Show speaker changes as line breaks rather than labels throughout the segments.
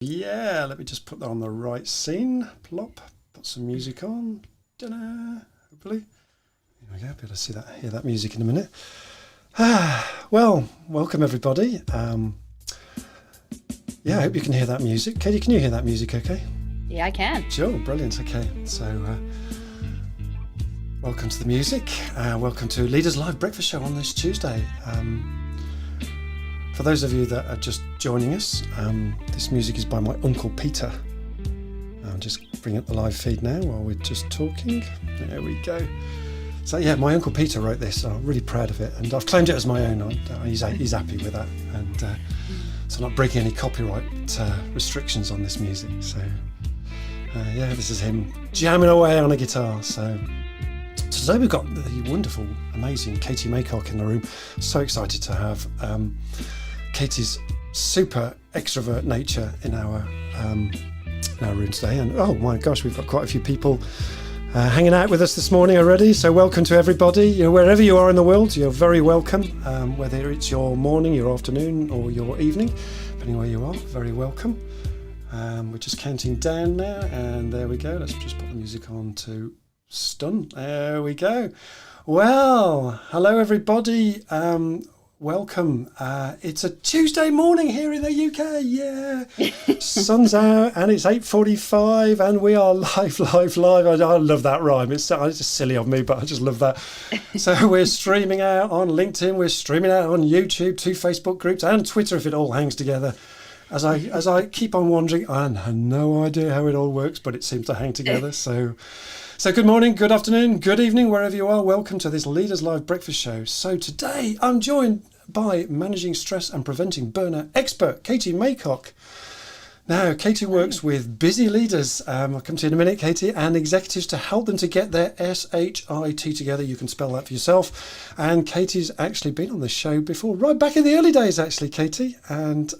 Yeah, let me just put that on the right scene. Plop, put some music on. Ta-da, hopefully. There we go, be able to see that, hear that music in a minute. Well, welcome everybody. Yeah, I hope you can hear that music. Katie, can you hear that music okay?
Yeah, I can.
Sure, brilliant, okay. So, welcome to the music. Welcome to Leaders Live Breakfast Show on this Tuesday. For those of you that are just joining us, this music is by my Uncle Peter. I'll just bring up the live feed now while we're just talking. There we go. So yeah, my Uncle Peter wrote this. I'm really proud of it, and I've claimed it as my own. He's happy with that, and so I'm not breaking any copyright restrictions on this music. So yeah, this is him jamming away on a guitar. So today we've got the wonderful, amazing Katie Maycock in the room. So excited to have Katie's super extrovert nature in our room today. And oh my gosh, we've got quite a few people hanging out with us this morning already. So welcome to everybody. You know, wherever you are in the world, you're very welcome. Whether it's your morning, your afternoon, or your evening, depending where you are, very welcome. We're just counting down now, and there we go. Let's just put the music on to stun. There we go. Well, hello everybody. Welcome. It's a Tuesday morning here in the UK. Yeah, sun's out and it's 8:45 and we are live. I love that rhyme. It's just silly of me, but I just love that. So we're streaming out on LinkedIn. We're streaming out on YouTube, 2 Facebook groups and Twitter if it all hangs together. As I keep on wondering, I have no idea how it all works, but it seems to hang together. So good morning, good afternoon, good evening, wherever you are. Welcome to this Leaders Live Breakfast Show. So today I'm joined by managing stress and preventing burnout expert, Katie Maycock. Now, Katie works with busy leaders, I'll come to you in a minute, Katie, and executives to help them to get their SHIT together. You can spell that for yourself. And Katie's actually been on the show before, right back in the early days, actually, Katie. And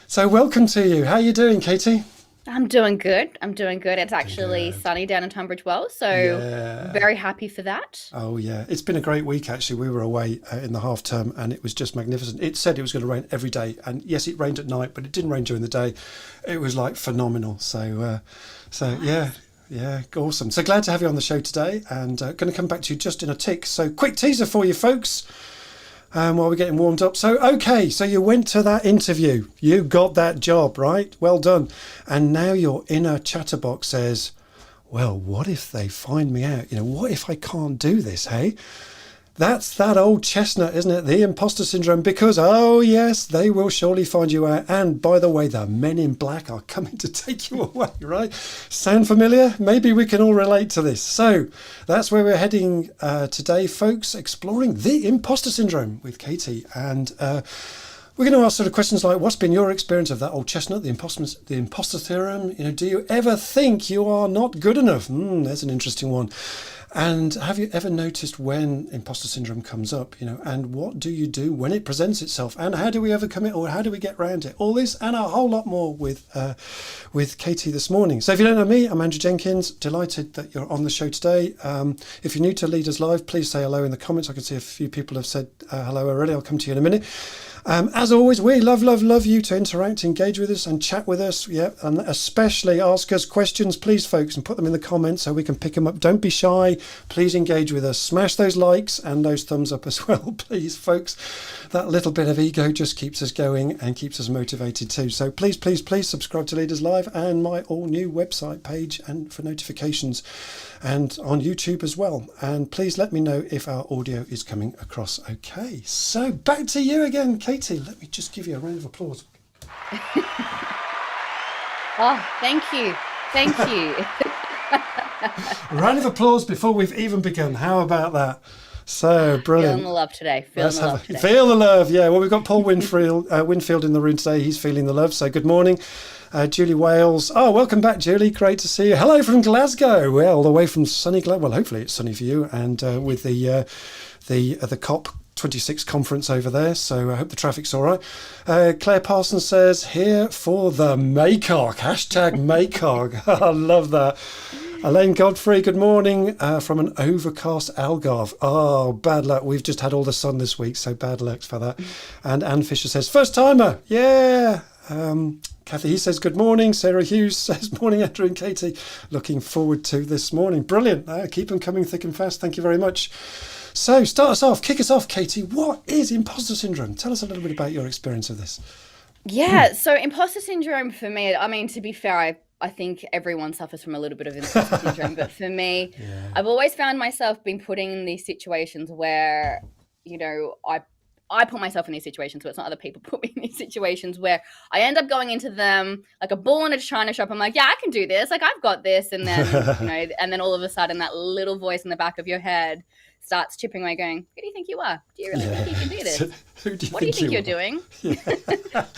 so welcome to you. How are you doing, Katie?
I'm doing good. It's actually sunny down in Tunbridge Wells, so very happy for that.
Oh yeah, it's been a great week actually. We were away in the half term and it was just magnificent. It said it was going to rain every day, and yes, it rained at night, but it didn't rain during the day. It was like phenomenal. So nice. Yeah, awesome. So glad to have you on the show today, and going to come back to you just in a tick. So quick teaser for you folks. While we're getting warmed up. So, okay, so you went to that interview. You got that job, right? Well done. And now your inner chatterbox says, well, what if they find me out? You know, what if I can't do this, hey? That's that old chestnut, isn't it? The imposter syndrome, because, oh yes, they will surely find you out. And by the way, the men in black are coming to take you away, right? Sound familiar? Maybe we can all relate to this. So that's where we're heading today, folks, exploring the imposter syndrome with Katie. And we're going to ask sort of questions like, what's been your experience of that old chestnut, the imposter theorem? You know, do you ever think you are not good enough? There's an interesting one. And have you ever noticed when imposter syndrome comes up, you know, and what do you do when it presents itself, and how do we overcome it, or how do we get around it? All this and a whole lot more with Katie this morning. So if you don't know me, I'm Andrew Jenkins. Delighted that you're on the show today. If you're new to Leaders Live, please say hello in the comments. I can see a few people have said hello already. I'll come to you in a minute. As always, we love you to interact, engage with us and chat with us. Yeah, and especially ask us questions, please, folks, and put them in the comments so we can pick them up. Don't be shy. Please engage with us. Smash those likes and those thumbs up as well, please, folks. That little bit of ego just keeps us going and keeps us motivated too. So please subscribe to Leaders Live and my all new website page and for notifications, and on YouTube as well. And please let me know if our audio is coming across okay. So back to you again, Katie. Let me just give you a round of applause.
Oh, thank you.
Round of applause before we've even begun. How about that? So brilliant.
Feeling the love today.
Feel the love. Yeah. Well, we've got Paul Winfield in the room today. He's feeling the love. So good morning. Julie Wales. Oh, welcome back, Julie. Great to see you. Hello from Glasgow. Well, all the way from sunny Glasgow. Well, hopefully it's sunny for you. And with the COP26 conference over there. So I hope the traffic's all right. Claire Parsons says, here for the Maycock. #Maycock. I love that. Elaine Godfrey, good morning from an overcast Algarve. Oh, bad luck. We've just had all the sun this week, so bad luck for that. And Anne Fisher says, first timer. Yeah. Kathy, he says, good morning. Sarah Hughes says, morning, Andrew and Katie. Looking forward to this morning. Brilliant. Keep them coming thick and fast. Thank you very much. So start us off, kick us off, Katie. What is imposter syndrome? Tell us a little bit about your experience of this.
Yeah, so imposter syndrome for me, I mean, to be fair, I think everyone suffers from a little bit of imposter syndrome, but for me, I've always found myself being put in these situations where, I put myself in these situations, so it's not other people put me in these situations where I end up going into them like a bull in a china shop. I'm like, yeah, I can do this. Like, I've got this. And then, and then all of a sudden that little voice in the back of your head starts chipping away going, who do you think you are? Do you really think you can do this? What do you think you're doing?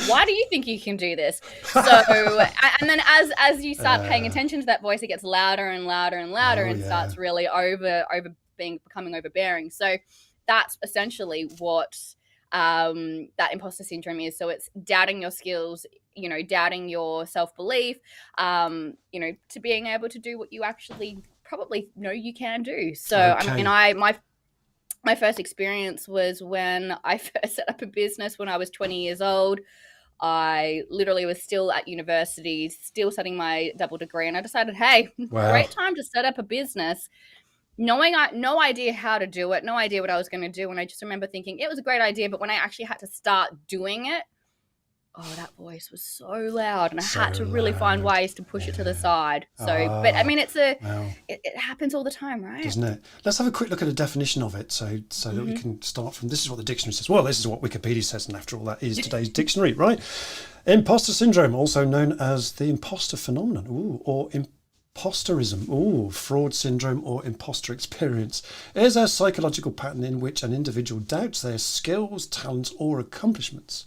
Why do you think you can do this? So, and then as you start paying attention to that voice, it gets louder and louder and louder and starts really becoming overbearing. So that's essentially what that imposter syndrome is. So it's doubting your skills, doubting your self-belief, to being able to do what you actually probably know you can do. So I mean, my first experience was when I first set up a business when I was 20 years old. I literally was still at university, still studying my double degree, and I decided, hey, great time to set up a business. No idea how to do it, no idea what I was going to do. And I just remember thinking it was a great idea, but when I actually had to start doing it, that voice was so loud, and I had to really find ways to push it to the side. So, but I mean, it happens all the time, right?
Doesn't it? Let's have a quick look at a definition of it, so that we can start from. This is what the dictionary says. Well, this is what Wikipedia says, and after all, that is today's dictionary, right? Imposter syndrome, also known as the imposter phenomenon, or imposterism, fraud syndrome or imposter experience, is a psychological pattern in which an individual doubts their skills, talents, or accomplishments,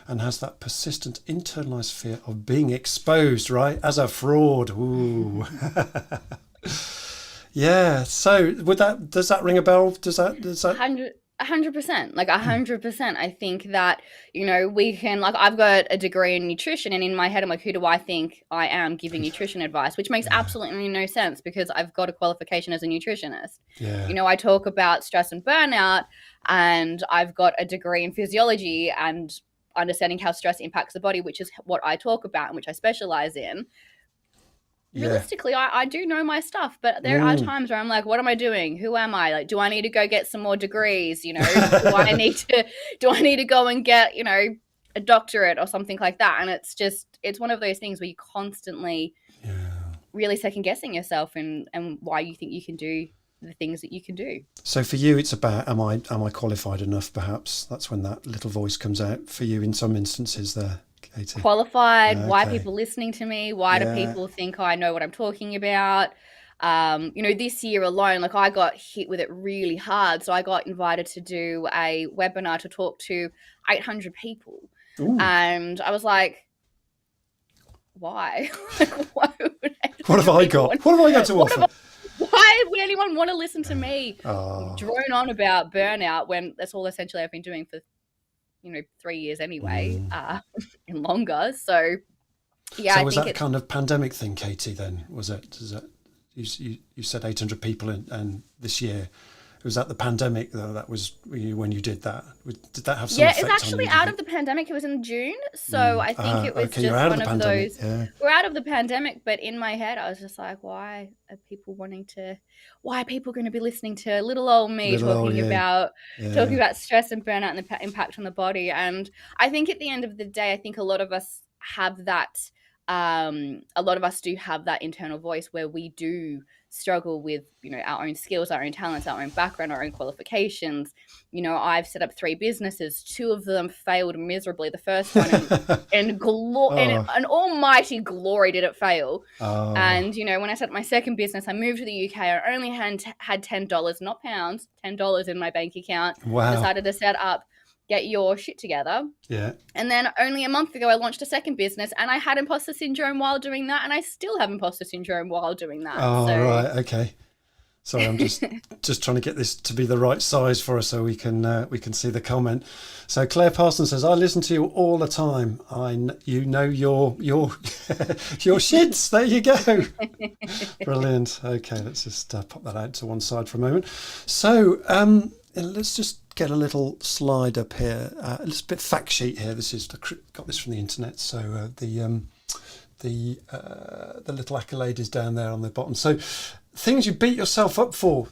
and has that persistent internalized fear of being exposed, right, as a fraud. Yeah. So does that ring a bell? Does that
100%, like 100%. I think that, we can, like, I've got a degree in nutrition, and in my head I'm like, who do I think I am giving nutrition advice, which makes absolutely no sense because I've got a qualification as a nutritionist. I talk about stress and burnout, and I've got a degree in physiology and understanding how stress impacts the body, which is what I talk about and which I specialize in. Realistically, I do know my stuff, but there are times where I'm like, what am I doing? Who am I? Like, do I need to go get some more degrees? Do I need to go and get, a doctorate or something like that? And it's one of those things where you constantly really second guessing yourself and why you think you can do the things that you can do.
So for you, it's about, am I qualified enough? Perhaps that's when that little voice comes out for you in some instances there. Katie.
Qualified, why are people listening to me? Why do people think I know what I'm talking about? This year alone, like, I got hit with it really hard. So I got invited to do a webinar to talk to 800 people. And I was like, why?
What have I got? What have I got to offer?
Why would anyone want to listen to me drone on about burnout when that's all essentially I've been doing for 3 years anyway, and longer. So yeah.
So was that kind of pandemic thing, Katie, then? Was it? Is that you said 800 people and this year? Was that the pandemic though? That was when you did that? Did that have some effect on you? Yeah, it's actually
out of the pandemic. It was in June. So I think it was just one of those. Yeah. We're out of the pandemic, but in my head I was just like, why are people going to be listening to little old me talking about stress and burnout and the impact on the body? And I think at the end of the day, I think a lot of us have that. A lot of us do have that internal voice where we do struggle with, our own skills, our own talents, our own background, our own qualifications. I've set up 3 businesses. 2 of them failed miserably. The first one and an almighty glory did it fail. And, when I set up my second business, I moved to the UK. I only had $10, not pounds, $10 in my bank account. Wow. Decided to set up Get Your Shit Together. Yeah. And then only a month ago, I launched a second business, and I had imposter syndrome while doing that, and I still have imposter syndrome while doing that.
Oh, right. Okay. Sorry, I'm just trying to get this to be the right size for us so we can see the comment. So Claire Parsons says, I listen to you all the time. Your your shits. There you go. Brilliant. Okay, let's just pop that out to one side for a moment. So let's just get a little slide up here, a little bit fact sheet here. This is got this from the internet, so the little accolade is down there on the bottom. So things you beat yourself up for,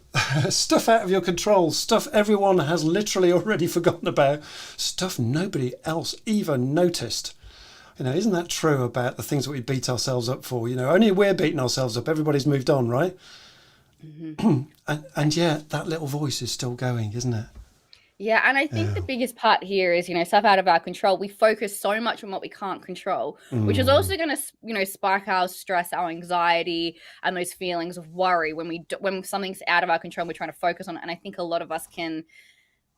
stuff out of your control, stuff everyone has literally already forgotten about, stuff nobody else even noticed. Isn't that true about the things that we beat ourselves up for? Only we're beating ourselves up. Everybody's moved on, right? Mm-hmm. and yet that little voice is still going, isn't it?
Yeah, and I think the biggest part here is, stuff out of our control. We focus so much on what we can't control, which is also going to, spike our stress, our anxiety, and those feelings of worry when something's out of our control. We're trying to focus on it, and I think a lot of us can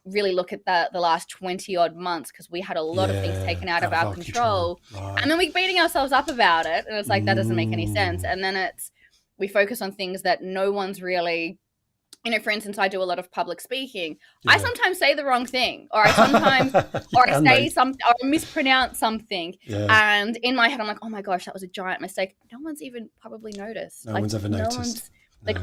really look at the last 20 odd months, because we had a lot of things taken out of our control. Right. And then we're beating ourselves up about it, and it's like, that doesn't make any sense. And then we focus on things that no one's really, for instance, I do a lot of public speaking. Yeah. I sometimes say the wrong thing, or I sometimes or I say something, or I mispronounce something. Yeah. And in my head, I'm like, oh my gosh, that was a giant mistake. No one's even probably noticed.
No one's ever noticed.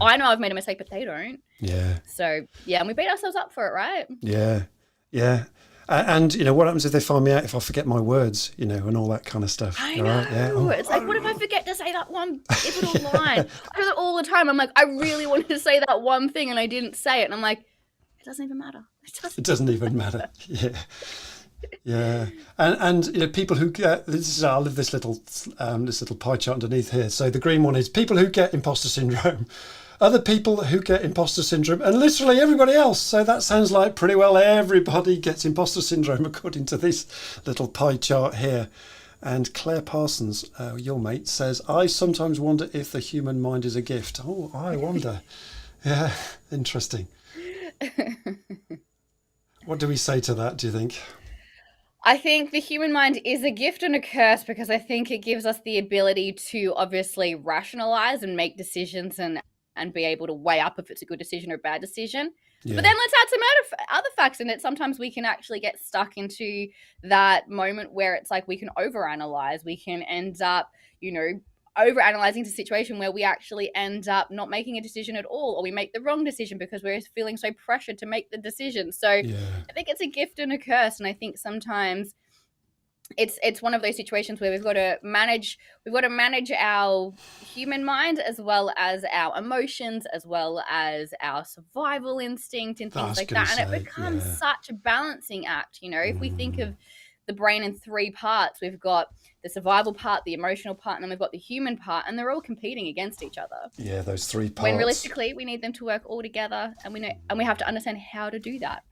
I know I've made a mistake, but they don't.
Yeah.
So, yeah, and we beat ourselves up for it, right?
Yeah. Yeah. And, what happens if they find me out if I forget my words, and all that kind of stuff?
I know. Right? Yeah. Oh, it's like, what if I forget to say that one pivotal line? I do that all the time. I'm like, I really wanted to say that one thing and I didn't say it. And I'm like, it doesn't even matter.
It doesn't even matter. Yeah. Yeah, and people who get I live this little pie chart underneath here. So the green one is people who get imposter syndrome, other people who get imposter syndrome, and literally everybody else. So that sounds like pretty well everybody gets imposter syndrome according to this little pie chart here. And Claire Parsons, your mate, says, I sometimes wonder if the human mind is a gift. Oh, I wonder. Yeah, interesting. What do we say to that, do you think?
I think the human mind is a gift and a curse, because I think it gives us the ability to obviously rationalize and make decisions and be able to weigh up if it's a good decision or a bad decision. Yeah. But then let's add some other facts in it. Sometimes we can actually get stuck into that moment where it's like we can overanalyze. We can end up, overanalyzing the situation where we actually end up not making a decision at all, or we make the wrong decision because we're feeling so pressured to make the decision. So yeah. I think it's a gift and a curse. And I think sometimes it's one of those situations where we've got to manage our human mind, as well as our emotions, as well as our survival instinct and things like that. And it becomes such a balancing act. If we think of the brain in three parts, we've got the survival part, the emotional part, and then we've got the human part, and they're all competing against each other.
Yeah, those three parts.
When realistically, we need them to work all together, and we have to understand how to do that.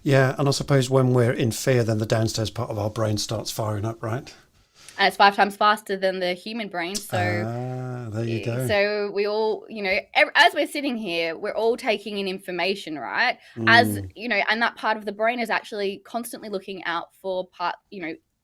Yeah, and I suppose when we're in fear, then the downstairs part of our brain starts firing up, right?
And it's 5 times faster than the human brain. So
there you go.
So we all, as we're sitting here, we're all taking in information, right? As, and that part of the brain is actually constantly looking out for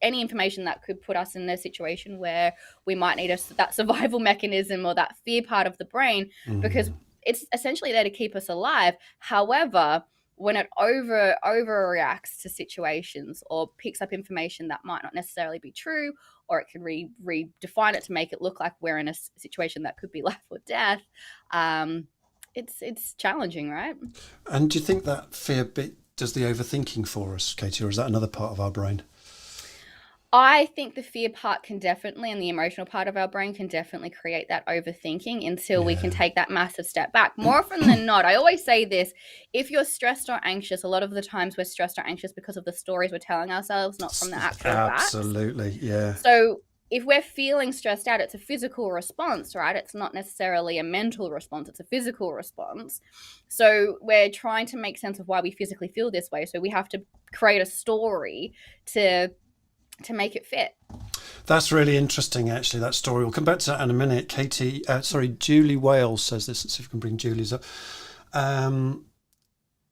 any information that could put us in a situation where we might need that survival mechanism or that fear part of the brain, because it's essentially there to keep us alive. However, when it overreacts to situations or picks up information that might not necessarily be true, or it can redefine it to make it look like we're in a situation that could be life or death, it's challenging, right?
And do you think that fear bit does the overthinking for us, Katie, or is that another part of our brain?
I think the fear part can definitely, and the emotional part of our brain can definitely create that overthinking until we can take that massive step back. More often than not, I always say this, if you're stressed or anxious, a lot of the times we're stressed or anxious because of the stories we're telling ourselves, not from the actual facts.
Absolutely, yeah.
So if we're feeling stressed out, it's a physical response, right? It's not necessarily a mental response, it's a physical response. So we're trying to make sense of why we physically feel this way. So we have to create a story to make it fit.
That's really interesting, actually, that story. We'll come back to that in a minute. Julie Wales says this. Let's see if we can bring Julie's up.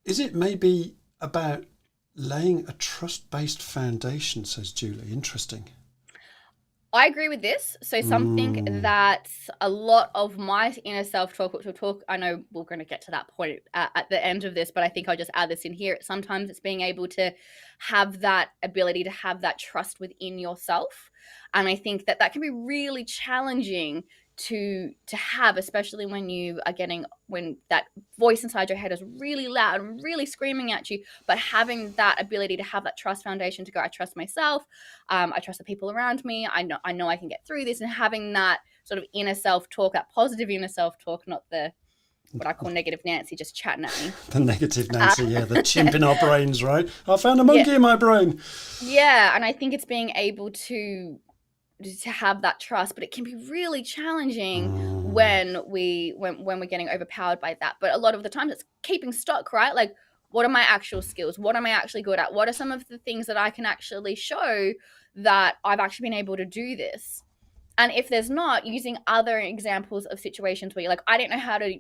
Is it maybe about laying a trust-based foundation, says Julie. Interesting.
I agree with this. So something that a lot of my inner self-talk, which we'll talk, I know we're going to get to that point at the end of this, but I think I'll just add this in here. Sometimes it's being able to have that ability to have that trust within yourself. And I think that can be really challenging to have, especially when that voice inside your head is really loud and really screaming at you, but having that ability to have that trust foundation to go, I trust myself, I trust the people around me, I know I can get through this, and having that sort of inner self-talk, that positive inner self-talk, not the what I call negative Nancy just chatting at me.
The negative Nancy, the chimp in our brains, right? I found a monkey in my brain.
Yeah, and I think it's being able to have that trust, but it can be really challenging when we're getting overpowered by that. But a lot of the times it's keeping stock, right? Like, what are my actual skills? What am I actually good at? What are some of the things that I can actually show that I've actually been able to do this? And if there's not, using other examples of situations where you're like, I don't know how to, I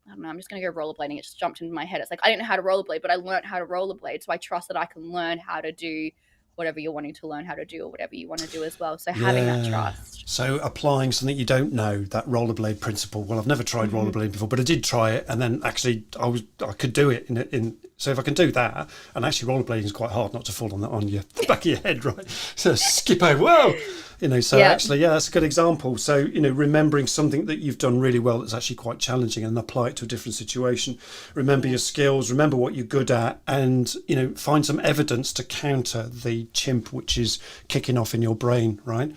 don't know, I'm just going to go rollerblading. It just jumped into my head. It's like, I don't know how to rollerblade, but I learned how to rollerblade. So I trust that I can learn how to do whatever you're wanting to learn how to do, or whatever you want to do as well. So having that trust.
So applying something you don't know, that rollerblade principle. Well, I've never tried rollerblading before, but I did try it, and then actually I could do it in. So if I can do that, and actually rollerblading is quite hard not to fall on your back of your head, right? So skip over, whoa. Actually, that's a good example. So, remembering something that you've done really well that's actually quite challenging, and apply it to a different situation. Remember your skills, remember what you're good at, and, find some evidence to counter the chimp which is kicking off in your brain, right?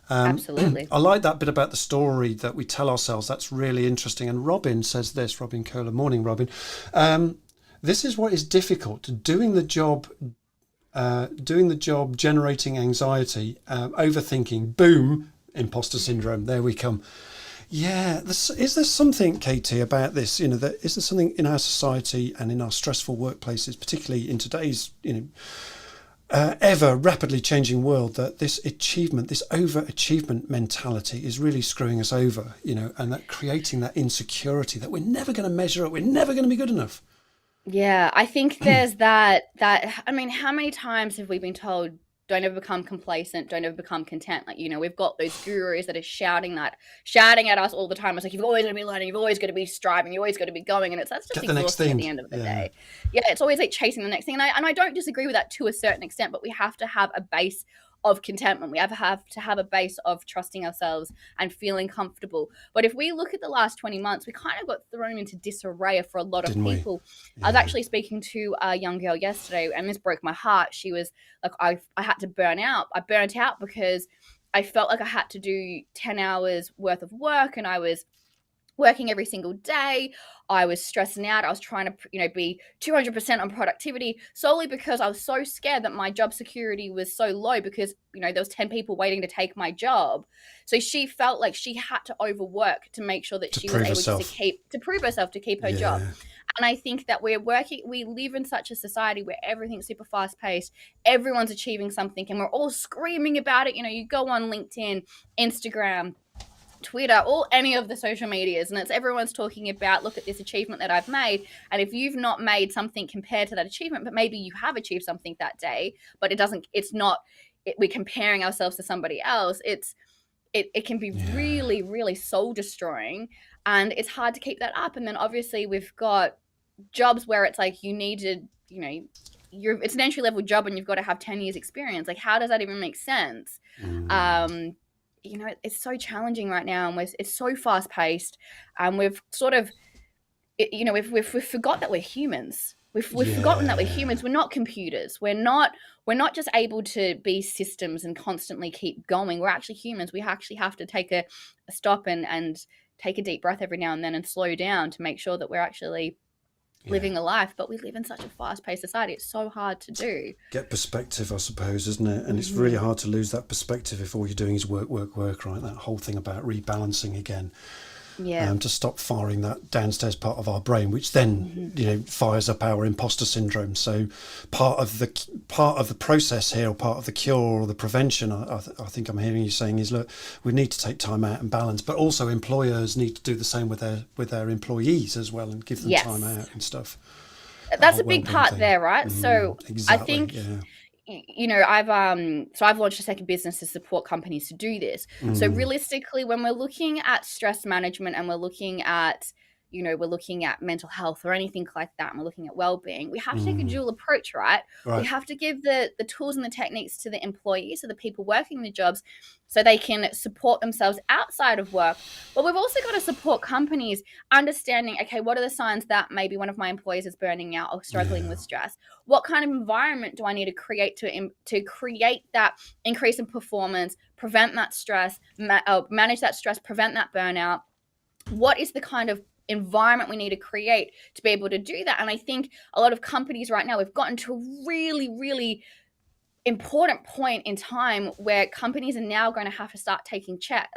Absolutely.
I like that bit about the story that we tell ourselves. That's really interesting. And Robin says this, Robin Kohler, morning, Robin. This is what is difficult, doing the job, generating anxiety, overthinking, boom, imposter syndrome. There we come. Yeah. Is there something, Katie, about this? Is there something in our society and in our stressful workplaces, particularly in today's, ever rapidly changing world, that this overachievement mentality is really screwing us over, and that creating that insecurity that we're never going to measure up, we're never going to be good enough.
Yeah, I think there's that, I mean, how many times have we been told, don't ever become complacent, don't ever become content? Like, we've got those gurus that are shouting at us all the time. It's like, you've always got to be learning, you've always got to be striving, you've always got to be going. And that's just exhausting at the end of the day. Yeah, it's always like chasing the next thing. And I don't disagree with that to a certain extent, but we have to have a base of contentment. We have to have a base of trusting ourselves and feeling comfortable. But if we look at the last 20 months, we kind of got thrown into disarray for a lot of people. Yeah. I was actually speaking to a young girl yesterday, and this broke my heart. She was like, I had to burn out. I burnt out because I felt like I had to do 10 hours worth of work, and I was working every single day. I was stressing out. I was trying to, be 200% on productivity, solely because I was so scared that my job security was so low, because, there was 10 people waiting to take my job. So she felt like she had to overwork to make sure that she was able to prove herself, to keep her job. And I think that we live in such a society where everything's super fast paced. Everyone's achieving something, and we're all screaming about it. You go on LinkedIn, Instagram, Twitter, or any of the social medias, and it's everyone's talking about, look at this achievement that I've made. And if you've not made something compared to that achievement, but maybe you have achieved something that day, but we're comparing ourselves to somebody else, it can be really, really soul destroying, and it's hard to keep that up. And then obviously we've got jobs where it's like, you need to, it's an entry level job and you've got to have 10 years experience. Like, how does that even make sense? It's so challenging right now, and it's so fast paced, and we've sort of, we've forgot that we're humans. We've forgotten that we're humans. We're not computers. We're not just able to be systems and constantly keep going. We're actually humans. We actually have to take a stop and take a deep breath every now and then, and slow down to make sure that we're actually living a life. But we live in such a fast-paced society. It's so hard to do. Get
perspective, I suppose, isn't it? And it's really hard to lose that perspective if all you're doing is work, right? That whole thing about rebalancing again.
Yeah.
To stop firing that downstairs part of our brain, which then fires up our imposter syndrome. So part of the process here, or part of the cure or the prevention, I think I'm hearing you saying, is, look, we need to take time out and balance, but also employers need to do the same with their employees as well, and give them time out and stuff.
That's a big part there, right? So exactly, I think. Yeah. I've launched a second business to support companies to do this. So realistically, when we're looking at stress management, and we're looking at, we're looking at mental health or anything like that, and we're looking at well-being, we have to take a dual approach, right? We have to give the tools and the techniques to the employees, so the people working the jobs, so they can support themselves outside of work. But we've also got to support companies understanding, okay, what are the signs that maybe one of my employees is burning out or struggling with stress? What kind of environment do I need to create to create that increase in performance, prevent that stress, manage that stress, prevent that burnout? What is the kind of environment we need to create to be able to do that? And I think a lot of companies right now, we've gotten to a really, really important point in time where companies are now going to have to start taking check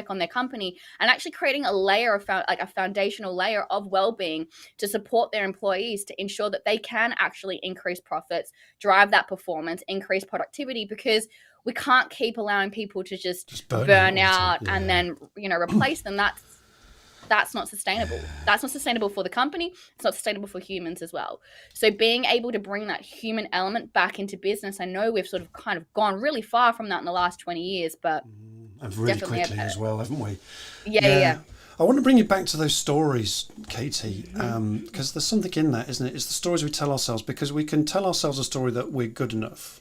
on their company and actually creating a layer of a foundational layer of well-being to support their employees, to ensure that they can actually increase profits, drive that performance, increase productivity, because we can't keep allowing people to just burn out and then replace them. That's not sustainable. That's not sustainable for the company. It's not sustainable for humans as well. So being able to bring that human element back into business, I know we've sort of kind of gone really far from that in the last 20 years, but
and really quickly as well, haven't we?
Yeah.
I want to bring you back to those stories, Katie, because there's something in that, isn't it? It's the stories we tell ourselves, because we can tell ourselves a story that we're good enough,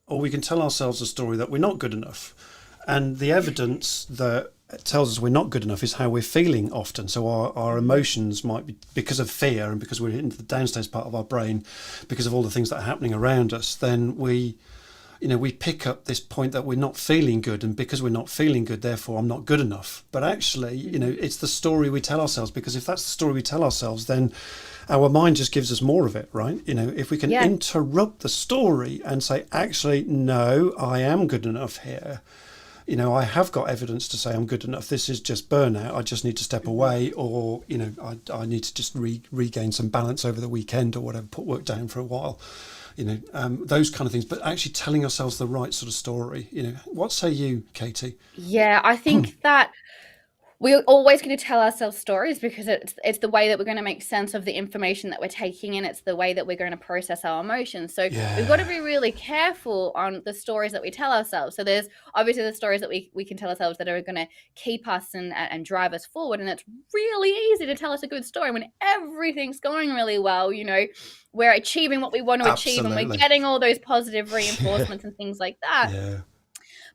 or we can tell ourselves a story that we're not good enough. And the evidence that tells us we're not good enough is how we're feeling often. So our emotions might be because of fear, and because we're into the downstairs part of our brain, because of all the things that are happening around us, then we pick up this point that we're not feeling good, and because we're not feeling good, therefore I'm not good enough. But actually, it's the story we tell ourselves, because if that's the story we tell ourselves, then our mind just gives us more of it, right? If we can interrupt the story and say, actually, no, I am good enough here. I have got evidence to say I'm good enough. This is just burnout. I just need to step away, or, I need to just regain some balance over the weekend or whatever, put work down for a while, those kind of things. But actually telling ourselves the right sort of story. What say you, Katie?
Yeah, I think that we're always going to tell ourselves stories, because it's the way that we're going to make sense of the information that we're taking in. It's the way that we're going to process our emotions. So we've got to be really careful on the stories that we tell ourselves. So there's obviously the stories that we can tell ourselves that are going to keep us and drive us forward. And it's really easy to tell us a good story when everything's going really well. We're achieving what we want to achieve, and we're getting all those positive reinforcements and things like that.
Yeah.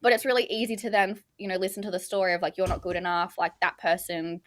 But it's really easy to then, listen to the story of, like, you're not good enough, like that person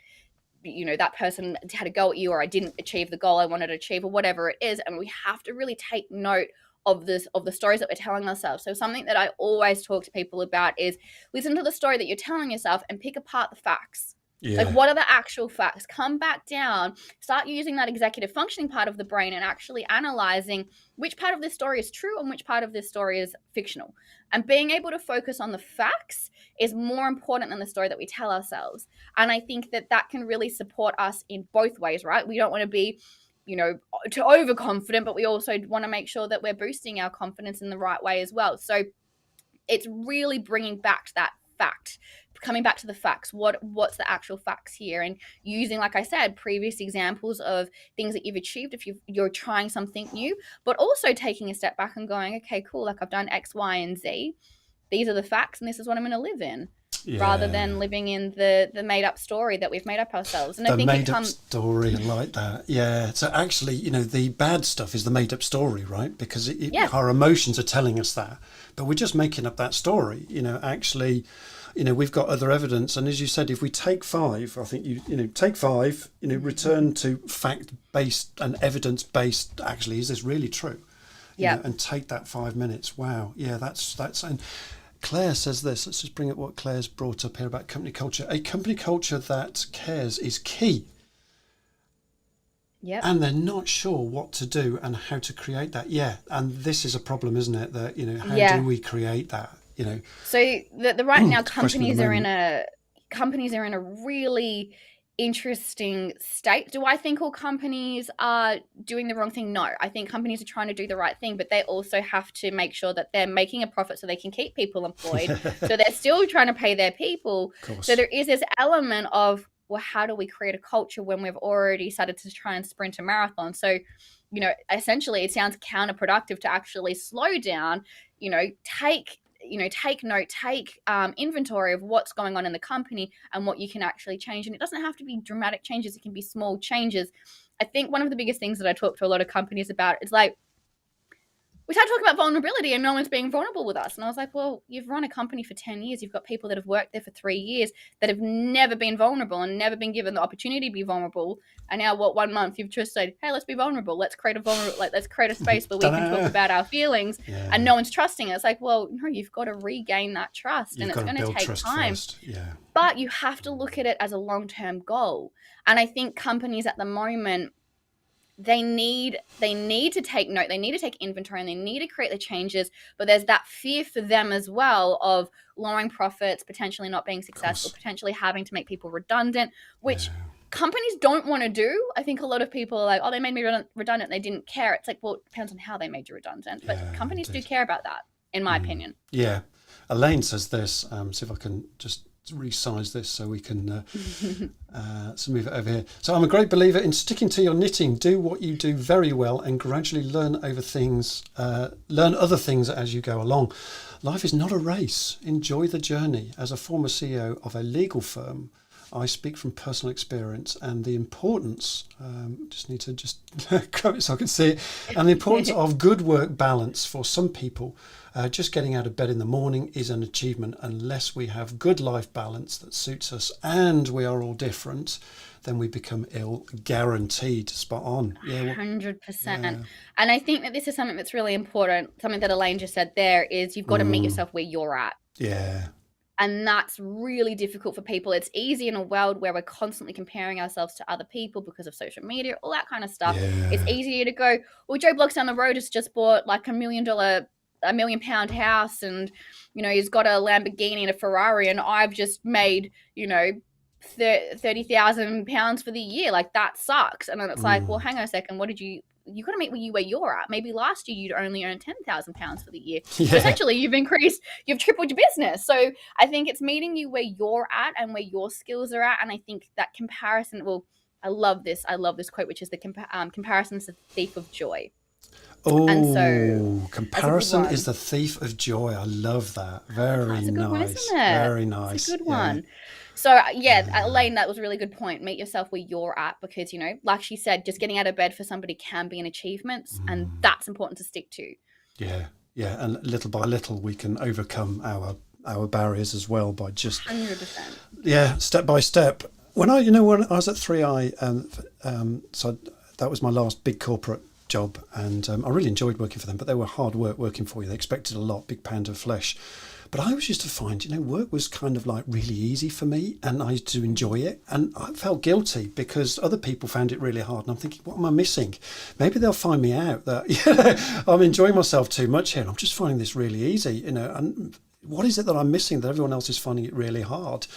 had a go at you, or I didn't achieve the goal I wanted to achieve, or whatever it is. And we have to really take note of the stories that we're telling ourselves. So something that I always talk to people about is listen to the story that you're telling yourself and pick apart the facts. Yeah. Like, what are the actual facts? Come back down, start using that executive functioning part of the brain and actually analyzing which part of this story is true and which part of this story is fictional. And being able to focus on the facts is more important than the story that we tell ourselves. And I think that can really support us in both ways, right? We don't want to be, too overconfident, but we also want to make sure that we're boosting our confidence in the right way as well. So it's really bringing back that fact, coming back to the facts. What's the actual facts here, and using, like I said, previous examples of things that you've achieved if you're trying something new, but also taking a step back and going, okay, cool, like I've done X, Y, and Z. These are the facts, and this is what I'm going to live in. Yeah. Rather than living in the made up story that we've made up ourselves. And I think
made up story, I like that. Yeah. So actually, the bad stuff is the made up story, right? Because our emotions are telling us that, but we're just making up that story. Actually, we've got other evidence. And as you said, if we take 5, I think take 5, return to fact-based and evidence-based, actually, is this really true? Yeah. And take that 5 minutes. Wow. Yeah, that's, and Claire says this. Let's just bring up what Claire's brought up here about company culture. A company culture that cares is key.
Yeah.
And they're not sure what to do and how to create that. Yeah. And this is a problem, isn't it? That, how do we create that?
So the right now companies are in a really interesting state. Do I think all companies are doing the wrong thing? No, I think companies are trying to do the right thing, but they also have to make sure that they're making a profit so they can keep people employed. So they're still trying to pay their people. So there is this element of, well, how do we create a culture when we've already started to try and sprint a marathon? So, essentially it sounds counterproductive to actually slow down, take take note, take inventory of what's going on in the company and what you can actually change. And it doesn't have to be dramatic changes. It can be small changes. I think one of the biggest things that I talk to a lot of companies about is like, we started talking about vulnerability and no one's being vulnerable with us. And I was like, well, you've run a company for 10 years. You've got people that have worked there for 3 years that have never been vulnerable and never been given the opportunity to be vulnerable. And now 1 month you've just said, hey, let's be vulnerable. Let's create let's create a space where we can talk about our feelings and no one's trusting us. Like, well, no, you've got to regain that trust and it's going to take time. But you have to look at it as a long-term goal. And I think companies at the moment, they need to take note, they need to take inventory, and they need to create the changes, but there's that fear for them as well of lowering profits, potentially not being successful, potentially having to make people redundant, which companies don't want to do. I think a lot of people are like, oh, they made me redundant, they didn't care. It's like, well, it depends on how they made you redundant, but companies do care about that, in my opinion.
Elaine says this, see if I can just resize this so we can so move it over here. So I'm a great believer in sticking to your knitting. Do what you do very well and gradually learn other things as you go along. Life is not a race. Enjoy the journey. As a former CEO of a legal firm, I speak from personal experience and the importance, grab it so I can see it, and the importance of good work balance for some people. Just getting out of bed in the morning is an achievement. Unless we have good life balance that suits us and we are all different, then we become ill. Guaranteed. Spot on.
100%. And I think that this is something that's really important. Something that Elaine just said there is you've got to meet yourself where you're at.
Yeah.
And that's really difficult for people. It's easy in a world where we're constantly comparing ourselves to other people because of social media, all that kind of stuff.
Yeah.
It's easier to go, well, Joe Bloggs down the road has just bought like $1 million house and, he's got a Lamborghini and a Ferrari and I've just made, 30,000 pounds for the year. Like that sucks. And then it's like, well, hang on a second. You got to meet where you're at. Maybe last year you'd only earned 10,000 pounds for the year. So essentially you've tripled your business. So I think it's meeting you where you're at and where your skills are at. And I think that comparison, I love this quote, which is the comparison is the thief of joy.
Oh, and so, comparison is the thief of joy. I love that. Very nice. That's a good one, isn't it? Very nice.
It's a good one. So, Elaine, that was a really good point. Meet yourself where you're at because, like she said, just getting out of bed for somebody can be an achievement and that's important to stick to.
Yeah. And little by little, we can overcome our barriers as well by just
100%.
Yeah, step by step. When I was at 3i, so that was my last big corporate job, and I really enjoyed working for them, but they were hard working for you. They expected a lot, big pound of flesh. But I always used to find, work was kind of like really easy for me and I used to enjoy it. And I felt guilty because other people found it really hard. And I'm thinking, what am I missing? Maybe they'll find me out that, I'm enjoying myself too much here. And I'm just finding this really easy, and what is it that I'm missing that everyone else is finding it really hard?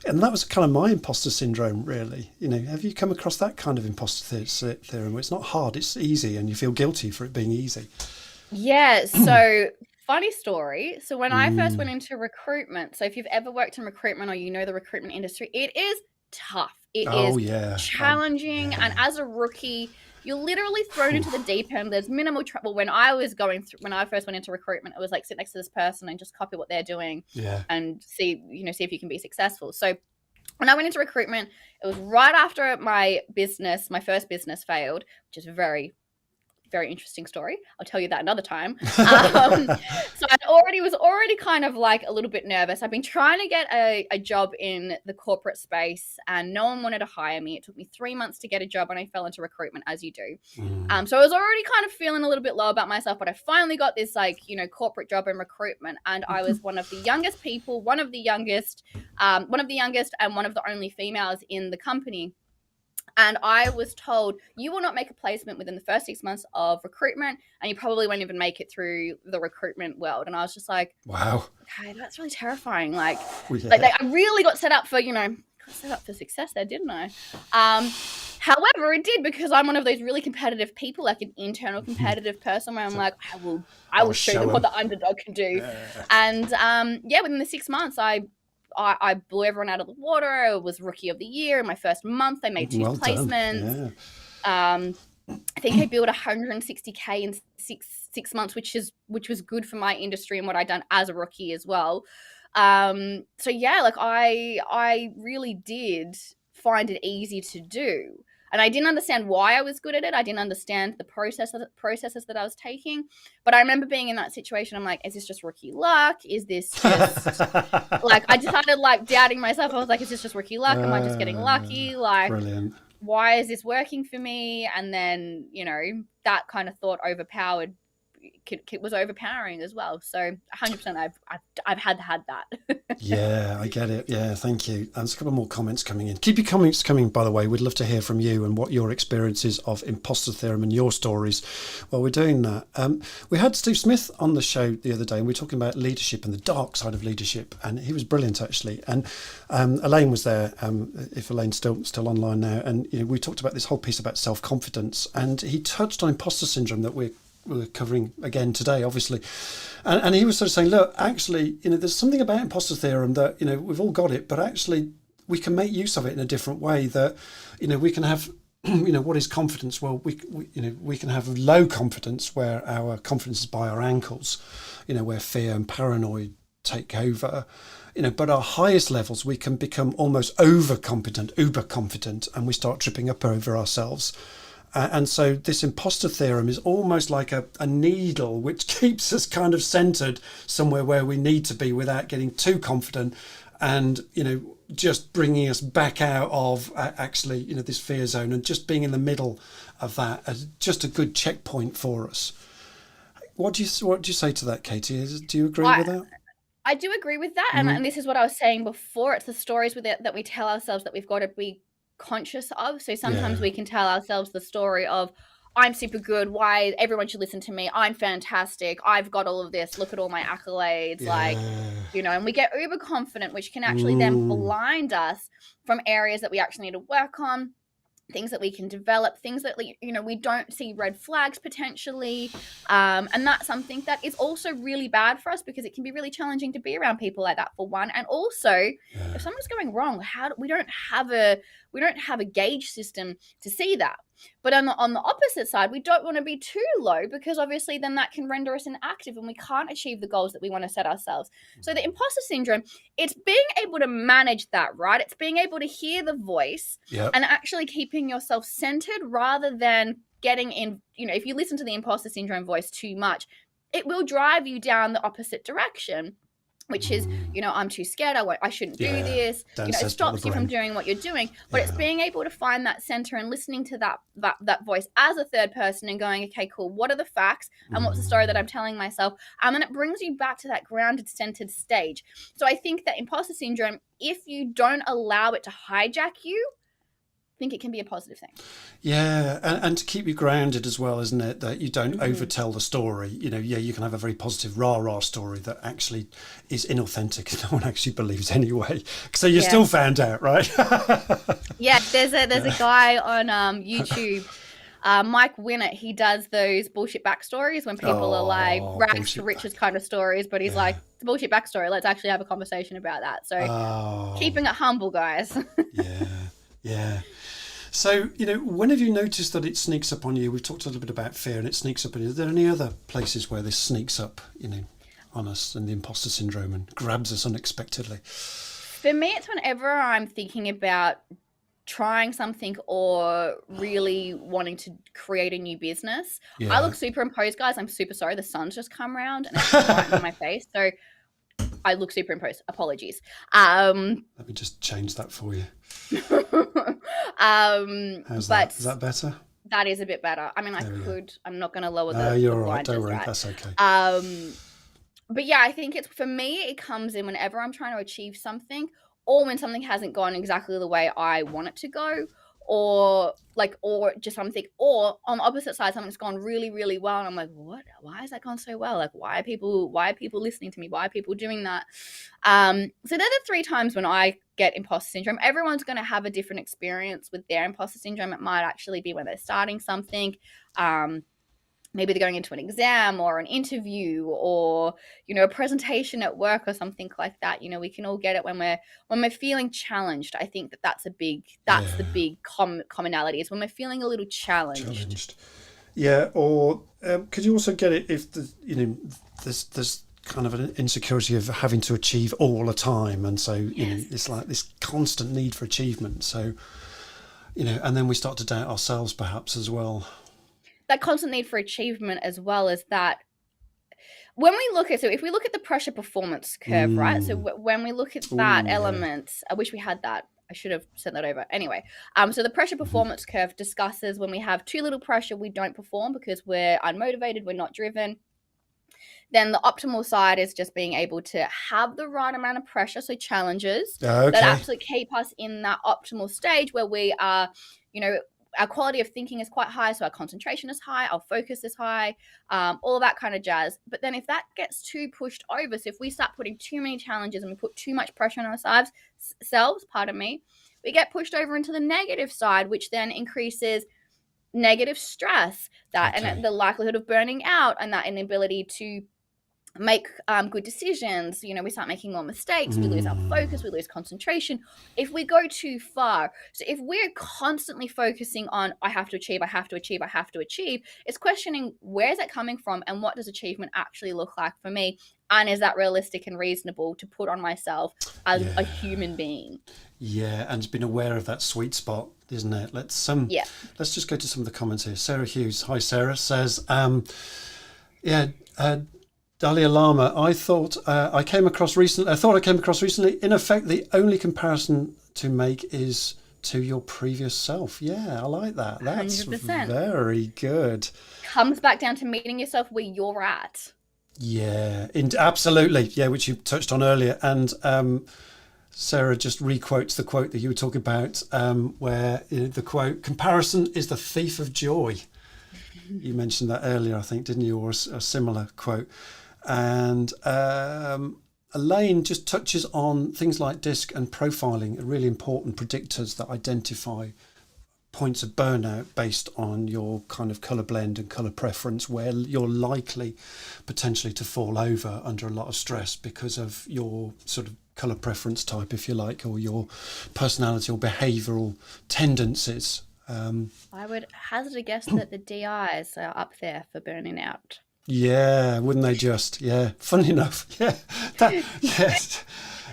And that was kind of my imposter syndrome, really. Have you come across that kind of imposter theorem where it's not hard, it's easy and you feel guilty for it being easy?
Yeah, so funny story. So when I first went into recruitment, so if you've ever worked in recruitment or the recruitment industry, it is tough. It is challenging. And as a rookie, you're literally thrown into the deep end. There's minimal trouble. When I first went into recruitment, it was like sit next to this person and just copy what they're doing and see if you can be successful. So when I went into recruitment, it was right after my first business failed, which is a very, very interesting story. I'll tell you that another time. So I was already kind of like a little bit nervous. I've been trying to get a job in the corporate space and no one wanted to hire me. It took me 3 months to get a job and I fell into recruitment, as you do. So I was already kind of feeling a little bit low about myself, but I finally got this corporate job in recruitment and I was one of the youngest people, one of the youngest and one of the only females in the company. And I was told, you will not make a placement within the first 6 months of recruitment, and you probably won't even make it through the recruitment world. And I was just like,
wow,
okay, that's really terrifying. I really got set up for, success there, didn't I? However, it did because I'm one of those really competitive people, like an internal competitive person where I'm like, I will show them what the underdog can do. And within the 6 months, I blew everyone out of the water. I was rookie of the year. In my first month, I made 2 placements. I think I built 160K in six months, which was good for my industry and what I'd done as a rookie as well. So yeah, like I really did find it easy to do. And I didn't understand why I was good at it. I didn't understand the processes that I was taking. But I remember being in that situation. I'm like, is this just rookie luck? Is this just like, I just started like doubting myself. I was like, is this just rookie luck? Am I just getting lucky? Like,
Brilliant.
why is this working for me? And then, you know, that kind of thought was overpowering as well. So 100% I've had that.
Yeah, I get it. Yeah, thank you. There's a couple more comments coming in. Keep your comments coming, by the way. We'd love to hear from you and what your experiences of imposter theorem and your stories while we're doing that. We had Steve Smith on the show the other day, and we were talking about leadership and the dark side of leadership, and he was brilliant actually. And Elaine was there. If Elaine's still online now, and you know, we talked about this whole piece about self-confidence, and he touched on imposter syndrome that we're covering again today, obviously, and he was sort of saying, look, actually, you know, there's something about imposter theorem that, you know, we've all got it, but actually we can make use of it in a different way. That, you know, we can have you know, what is confidence? Well, we you know, we can have low confidence where our confidence is by our ankles, you know, where fear and paranoid take over, you know, but our highest levels we can become almost overconfident, uber confident, and we start tripping up over ourselves. And so this imposter theorem is almost like a needle which keeps us kind of centered somewhere where we need to be without getting too confident, and, you know, just bringing us back out of actually, you know, this fear zone, and just being in the middle of that as just a good checkpoint for us. What do you say to that, Katie? Do you agree with that?
I do agree with that. And this is what I was saying before. It's the stories with it that we tell ourselves that we've got to be conscious of. So sometimes we can tell ourselves the story of, I'm super good, why everyone should listen to me, I'm fantastic, I've got all of this, look at all my accolades, like, you know, and we get uber confident, which can actually then blind us from areas that we actually need to work on, things that we can develop, things that, you know, we don't see red flags potentially, and that's something that is also really bad for us, because it can be really challenging to be around people like that, for one. And also, if something's going wrong, we don't have a gauge system to see that. But on the opposite side, we don't want to be too low, because obviously then that can render us inactive and we can't achieve the goals that we want to set ourselves. So the imposter syndrome, it's being able to manage that, right? It's being able to hear the voice and actually keeping yourself centered, rather than getting in, you know, if you listen to the imposter syndrome voice too much, it will drive you down the opposite direction, which is, you know, I'm too scared, I shouldn't do this, you know, it stops you from doing what you're doing. But it's being able to find that center and listening to that voice as a third person and going, okay, cool, what are the facts and what's the story that I'm telling myself? And then it brings you back to that grounded, centered stage. So I think that imposter syndrome, if you don't allow it to hijack you, I think it can be a positive thing.
Yeah, and to keep you grounded as well, isn't it? That you don't overtell the story. You know, you can have a very positive rah-rah story that actually is inauthentic and no one actually believes anyway. So you're still found out, right?
Yeah, there's a guy on YouTube, Mike Winnett. He does those bullshit backstories when people are like rags to riches kind of stories, but he's like, it's a bullshit backstory. Let's actually have a conversation about that. So keeping it humble, guys.
Yeah. So, you know, when have you noticed that it sneaks up on you? We've talked a little bit about fear, and it sneaks up on you. Are there any other places where this sneaks up, you know, on us, and the imposter syndrome, and grabs us unexpectedly?
For me, it's whenever I'm thinking about trying something or really wanting to create a new business. I look superimposed, guys. I'm super sorry. The sun's just come around and it's right in my face. So I look superimposed. Apologies.
Let me just change that for you. How's that? Is that better?
That is a bit better. I mean, I'm not going to lower the
No, you're all right.
blinders,
Don't worry.
right?
That's okay.
But yeah, I think for me, it comes in whenever I'm trying to achieve something, or when something hasn't gone exactly the way I want it to go, or just something, or on the opposite side, something's gone really, really well, and I'm like, what? Why has that gone so well? Like, why are people listening to me? Why are people doing that? So they're the 3 times when I get imposter syndrome. Everyone's going to have a different experience with their imposter syndrome. It might actually be when they're starting something. maybe they're going into an exam or an interview or, a presentation at work or something like that. We can all get it when we're feeling challenged. I think that's the big commonality, is when we're feeling a little challenged.
Yeah, or could you also get it if there's kind of an insecurity of having to achieve all the time, and so it's like this constant need for achievement. So and then we start to doubt ourselves perhaps as well.
That constant need for achievement, as well as that. When we look at, so if we look at the pressure performance curve, right? So when we look at that element, I wish we had that. I should have sent that over. Anyway, so the pressure performance curve discusses when we have too little pressure, we don't perform because we're unmotivated, we're not driven. Then the optimal side is just being able to have the right amount of pressure, so challenges that absolutely keep us in that optimal stage where we are, our quality of thinking is quite high, so our concentration is high, our focus is high, all that kind of jazz. But then if that gets too pushed over, so if we start putting too many challenges and we put too much pressure on ourselves, we get pushed over into the negative side, which then increases negative stress, and the likelihood of burning out, and that inability to make good decisions. We start making more mistakes, we lose our focus, we lose concentration if we go too far. So if we're constantly focusing on I have to achieve, it's questioning, where's that coming from, and what does achievement actually look like for me, and is that realistic and reasonable to put on myself as a human being?
And being aware of that sweet spot, isn't it? Let's just go to some of the comments here. Sarah Hughes, hi Sarah, says Dalia Lama, I thought I came across recently. In effect, the only comparison to make is to your previous self. Yeah, I like that. That's 100%. Very good.
Comes back down to meeting yourself where you're at.
Yeah, absolutely. Yeah, which you touched on earlier. And Sarah just requotes the quote that you were talking about, where the quote, "Comparison is the thief of joy." You mentioned that earlier, I think, didn't you? Or a similar quote. And Elaine just touches on things like DISC and profiling, really important predictors that identify points of burnout based on your kind of colour blend and colour preference, where you're likely potentially to fall over under a lot of stress because of your sort of colour preference type, if you like, or your personality or behavioural tendencies.
I would hazard a guess that the DIs are up there for burning out.
Yeah, wouldn't they just? Yeah, funny enough. Yeah, yes.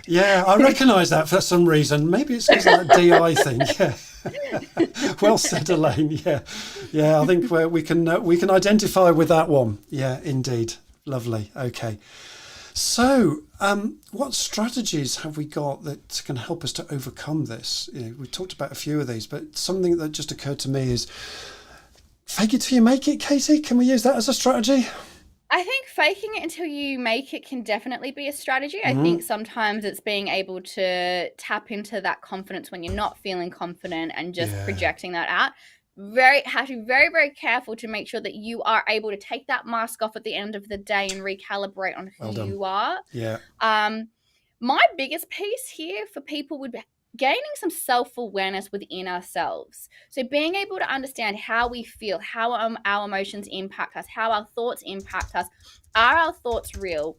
Yeah, I recognise that for some reason. Maybe it's because of that DI thing. Yeah. Well said, Elaine. Yeah. I think we can identify with that one. Yeah, indeed. Lovely. Okay. So, what strategies have we got that can help us to overcome this? We've talked about a few of these, but something that just occurred to me is fake it till you make it, Katie. Can we use that as a strategy?
I think faking it until you make it can definitely be a strategy. I think sometimes it's being able to tap into that confidence when you're not feeling confident and just projecting that out. Have to be very, very careful to make sure that you are able to take that mask off at the end of the day and recalibrate on who you are.
Yeah.
My biggest piece here for people would be gaining some self-awareness within ourselves. So being able to understand how we feel, how our emotions impact us, how our thoughts impact us. Are our thoughts real?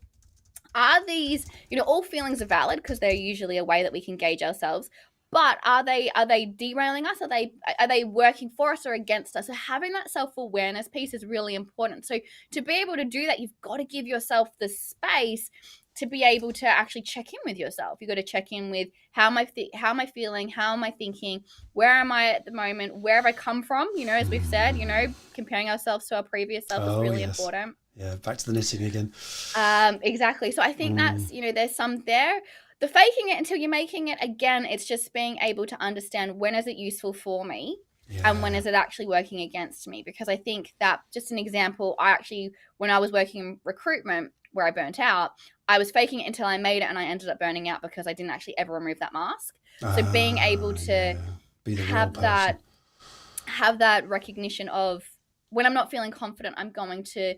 Are these, all feelings are valid because they're usually a way that we can gauge ourselves. But are they derailing us? Are they working for us or against us? So having that self-awareness piece is really important. So to be able to do that, you've got to give yourself the space to be able to actually check in with yourself. You've got to check in with how am I feeling, how am I thinking, where am I at the moment, where have I come from? As we've said, comparing ourselves to our previous self is really important.
Yeah, back to the knitting again.
Exactly. So I think that's, there's some there. The faking it until you're making it, again, it's just being able to understand when is it useful for me and when is it actually working against me. Because I think that, just an example, when I was working in recruitment where I burnt out, I was faking it until I made it and I ended up burning out because I didn't actually ever remove that mask. So being able to have that recognition of when I'm not feeling confident, I'm going to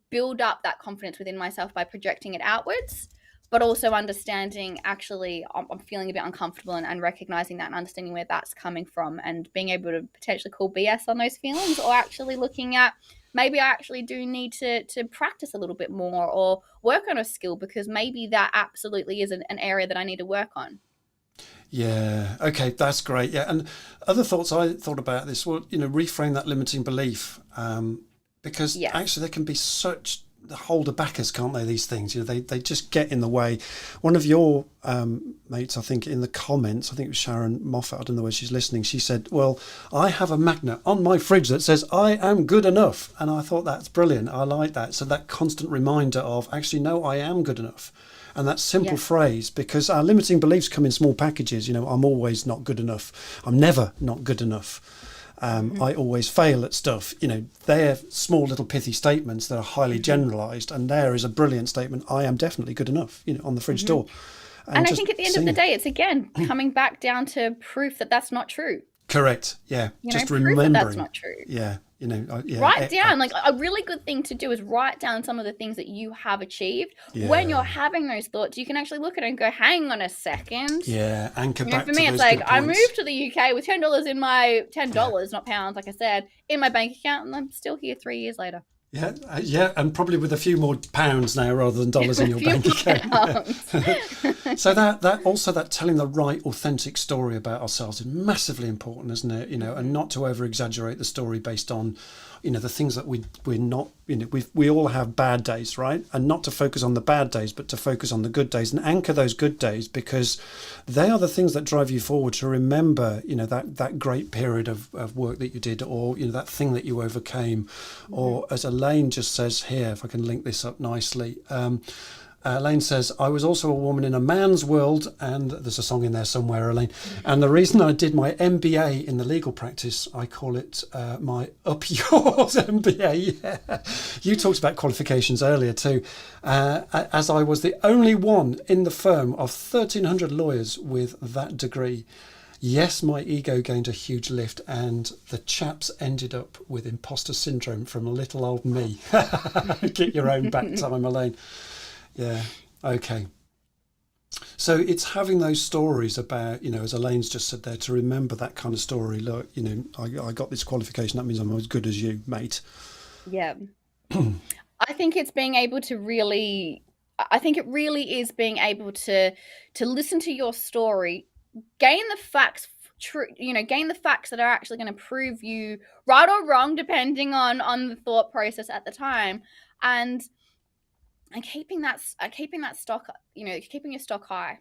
build up that confidence within myself by projecting it outwards, but also understanding actually I'm feeling a bit uncomfortable and recognizing that and understanding where that's coming from and being able to potentially call BS on those feelings, or actually looking at maybe I actually do need to practice a little bit more or work on a skill, because maybe that absolutely is an area that I need to work on.
Yeah. Okay. That's great. Yeah. And other thoughts I thought about this, well, reframe that limiting belief, because
Yes.
actually there can be such holder backers, can't they? These things, they just get in the way. One of your mates, I think, in the comments, I think it was Sharon Moffat, I don't know where she's listening, she said, well, I have a magnet on my fridge that says I am good enough. And I thought that's brilliant. I like that. So that constant reminder of actually, no, I am good enough. And that simple phrase, because our limiting beliefs come in small packages. I'm always not good enough. I'm never not good enough. I always fail at stuff. They're small little pithy statements that are highly generalised, and there is a brilliant statement. I am definitely good enough. On the fridge door.
And I think at the end of the day, it's again coming back down to proof that that's not true.
Correct. Yeah. Just
proof
remembering
that that's not true.
Yeah.
Write down, like a really good thing to do is write down some of the things that you have achieved. When you're having those thoughts, you can actually look at it and go, hang on a second.
Yeah, anchor back
for me,
to
it's
those
like
good
I
points.
moved to the UK with $10 in my $10, not pounds, like I said, in my bank account, and I'm still here 3 years later.
Yeah, and probably with a few more pounds now rather than dollars in your bank account. So that also, that telling the right authentic story about ourselves is massively important, isn't it? And not to over exaggerate the story based on the things that we're not, we all have bad days, right? And not to focus on the bad days, but to focus on the good days and anchor those good days, because they are the things that drive you forward to remember, that great period of work that you did, or, that thing that you overcame, or as Elaine just says here, if I can link this up nicely, Elaine says, I was also a woman in a man's world, and there's a song in there somewhere, Elaine. And the reason I did my MBA in the legal practice, I call it my Up Yours MBA. Yeah. You talked about qualifications earlier too, as I was the only one in the firm of 1,300 lawyers with that degree. Yes, my ego gained a huge lift, and the chaps ended up with imposter syndrome from little old me. Get your own back time, Elaine. Yeah. Okay. So it's having those stories about, as Elaine's just said there, to remember that kind of story. Look, I got this qualification. That means I'm as good as you, mate.
Yeah. I think it's being able to really, I think it really is being able to listen to your story, gain the facts, gain the facts that are actually going to prove you right or wrong, depending on the thought process at the time, and keeping that stock, keeping your stock high.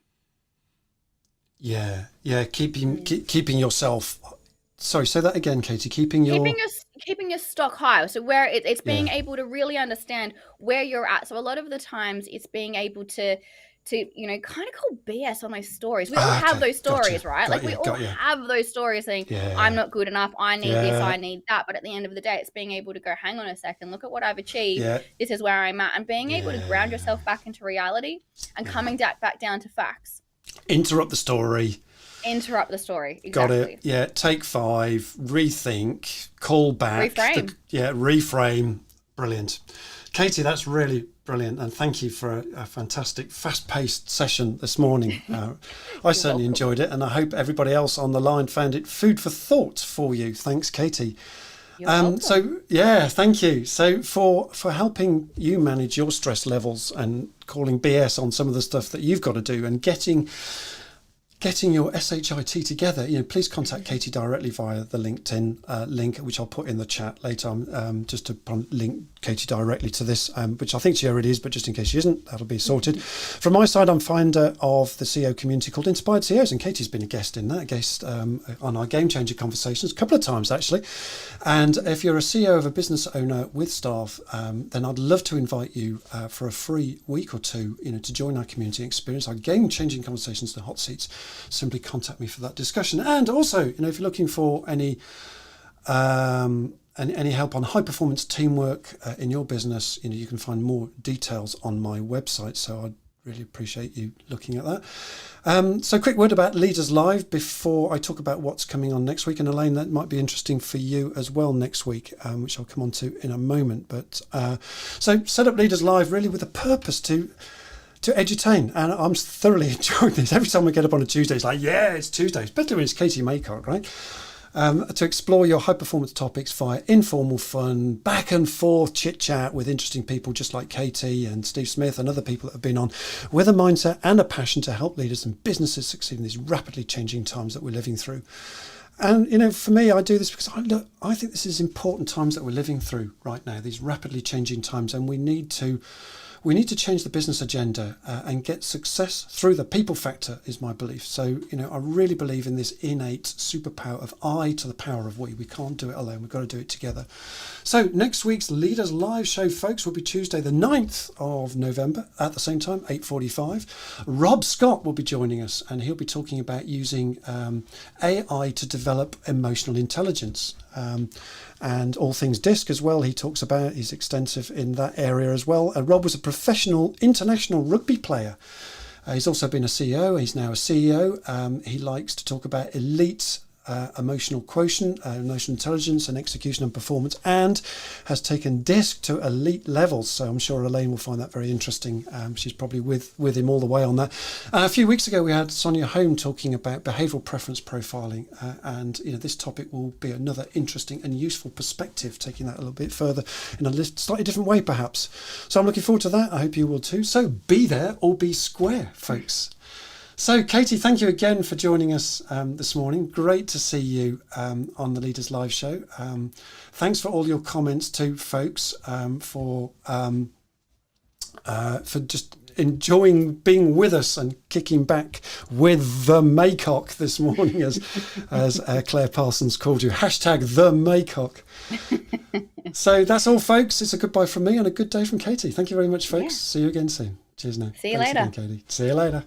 Yeah. Keeping yourself. Sorry, say that again, Katie. Keeping your stock high. So where it's being able to really understand where you're at. So a lot of the times it's being able to kind of call BS on those stories. We all have those stories, right? We all have those stories saying, I'm not good enough, I need this, I need that. But at the end of the day, it's being able to go, hang on a second, look at what I've achieved. This is where I'm at. And being able to ground yourself back into reality and coming back down to facts. Interrupt the story.
Exactly.
Got it. Yeah. Take 5, rethink, call back. Reframe. Brilliant. Katie, that's really brilliant, and thank you for a fantastic fast-paced session this morning. I certainly enjoyed it, and I hope everybody else on the line found it food for thought for you. Thanks, Katie. So thank you. So for helping you manage your stress levels and calling BS on some of the stuff that you've got to do, and getting your SHIT together, please contact Katie directly via the LinkedIn link, which I'll put in the chat later on, just to link Katie directly to this, which I think she already is, but just in case she isn't, that'll be sorted. From my side, I'm founder of the CEO community called Inspired CEOs, and Katie's been a guest on our Game Changer conversations a couple of times, actually. And if you're a CEO of a business owner with staff, then I'd love to invite you for a free week or two, to join our community and experience our game-changing conversations, the hot seats. Simply contact me for that discussion. And also, if you're looking for any help on high performance teamwork in your business, you can find more details on my website. So I'd really appreciate you looking at that. So quick word about Leaders Live before I talk about what's coming on next week. And Elaine, that might be interesting for you as well next week, which I'll come on to in a moment. But so set up Leaders Live really with a purpose to edu-tain, and I'm thoroughly enjoying this. Every time I get up on a Tuesday, it's like, it's Tuesday, especially when it's Katie Maycock, right? to explore your high performance topics via informal fun, back and forth chit chat with interesting people just like Katie and Steve Smith and other people that have been on, with a mindset and a passion to help leaders and businesses succeed in these rapidly changing times that we're living through. And, you know, for me, I do this because I think this is important times that we're living through right now, these rapidly changing times, and we need to change the business agenda and get success through the people factor, is my belief. So, you know, I really believe in this innate superpower of I to the power of we. We can't do it alone. We've got to do it together. So next week's Leaders Live show, folks, will be Tuesday the 9th of November at the same time, 8:45. Rob Scott will be joining us, and he'll be talking about using AI to develop emotional intelligence. And all things DISC as well, he talks about. He's extensive in that area as well. Rob was a professional international rugby player. He's also been a CEO. He's now a CEO. He likes to talk about elite emotional quotient, emotional intelligence and execution and performance, and has taken DISC to elite levels. So I'm sure Elaine will find that very interesting. She's probably with him all the way on that. A few weeks ago, we had Sonia Home talking about behavioural preference profiling, and you know, this topic will be another interesting and useful perspective, taking that a little bit further in a slightly different way, perhaps. So I'm looking forward to that. I hope you will too. So be there or be square, folks. So, Katie, thank you again for joining us this morning. Great to see you on the Leaders Live show. Thanks for all your comments too, folks, for just enjoying being with us and kicking back with the Maycock this morning, as Claire Parsons called you. Hashtag the Maycock. So that's all, folks. It's a goodbye from me and a good day from Katie. Thank you very much, folks. Yeah. See you again soon. Cheers now.
See you later.
Again, Katie. See you later.